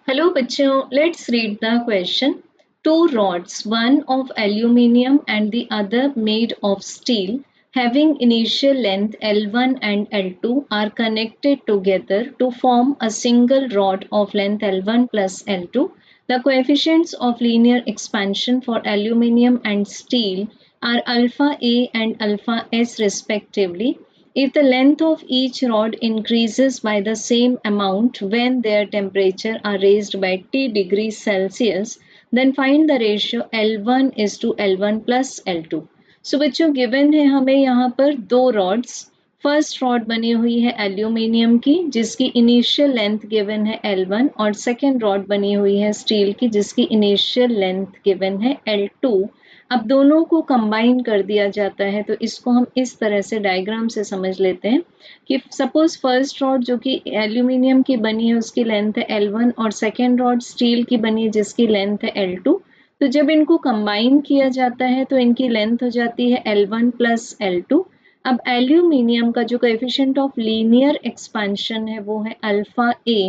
Hello bachcho, let's read the question. Two rods, one of aluminium and the other made of steel, having initial length L1 and L2 are connected together to form a single rod of length L1 plus L2. The coefficients of linear expansion for aluminium and steel are alpha A and alpha S respectively. If the length of each rod increases by the same amount when their temperature are raised by T degrees Celsius, then find the ratio L1 is to L1 plus L2. So बच्चों given है हमें यहाँ पर दो rods. First rod बनी हुई है aluminium की जिसकी इनिशियल लेंथ गिवन है L1 और सेकेंड रॉड बनी हुई है स्टील की जिसकी इनिशियल लेंथ गिवन है L2. अब दोनों को कंबाइन कर दिया जाता है तो इसको हम इस तरह से डायग्राम से समझ लेते हैं कि सपोज फर्स्ट रॉड जो कि एल्यूमिनियम की बनी है उसकी लेंथ है L1 और सेकेंड रॉड स्टील की बनी है जिसकी लेंथ है L2. तो जब इनको कंबाइन किया जाता है तो इनकी लेंथ हो जाती है L1 प्लस L2. अब एल्यूमिनियम का जो कोएफिशिएंट ऑफ लीनियर एक्सपेंशन है वो है alpha A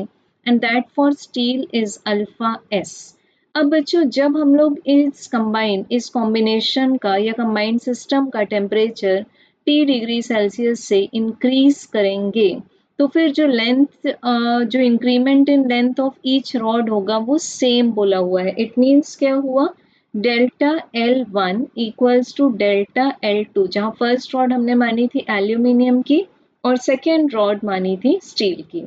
and that for steel is alpha S. अब बच्चों जब हम लोग इस कॉम्बिनेशन का या कंबाइंड सिस्टम का टेम्परेचर T डिग्री सेल्सियस से इंक्रीज करेंगे तो फिर जो लेंथ जो increment in length of each rod होगा वो सेम बोला हुआ है. इट मीन्स क्या हुआ delta L1 equals to delta L2 जहाँ फर्स्ट रॉड हमने मानी थी एल्यूमिनियम की और सेकेंड रॉड मानी थी स्टील की.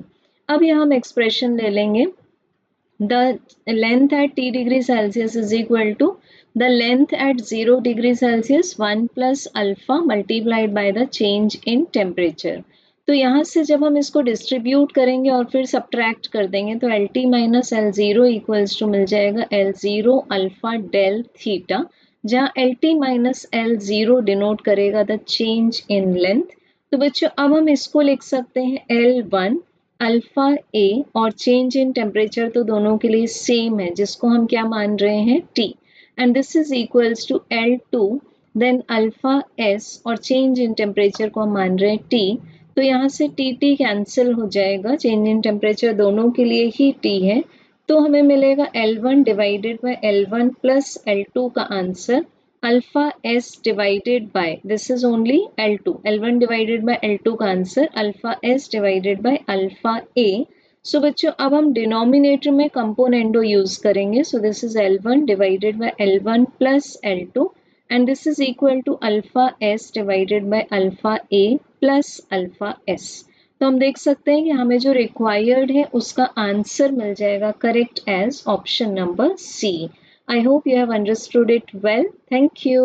अब यहाँ हम एक्सप्रेशन ले लेंगे. The length at T degree Celsius is equal to the length at 0 degree Celsius 1 plus alpha multiplied by the change in temperature. तो यहाँ से जब हम इसको डिस्ट्रीब्यूट करेंगे और फिर सब्ट्रैक्ट कर देंगे तो LT minus L0 equals to मिल जाएगा L0 अल्फा डेल थीटा जहाँ LT माइनस L0 डिनोट करेगा द चेंज इन लेंथ. तो बच्चों अब हम इसको लिख सकते हैं L1 अल्फा ए और चेंज इन टेम्परेचर तो दोनों के लिए सेम है जिसको हम क्या मान रहे हैं T and this is equals to L2 then alpha S और चेंज इन टेम्परेचर को हम मान रहे हैं T. तो यहाँ से T कैंसिल हो जाएगा चेंज इन टेम्परेचर दोनों के लिए ही T है तो हमें मिलेगा L1 divided by L1 plus L2 का answer alpha s divided by this is only L2 L1 divided by L2 का answer alpha s divided by alpha a. सो बच्चों अब हम डिनोमिनेटर में कंपोनेंडो यूज करेंगे so this is L1 divided by L1 plus L2 and this is equal to alpha s divided by alpha a plus alpha s. तो हम देख सकते हैं कि हमें जो रिक्वायर्ड है उसका आंसर मिल जाएगा correct as option number C. I hope you have understood it well. Thank you.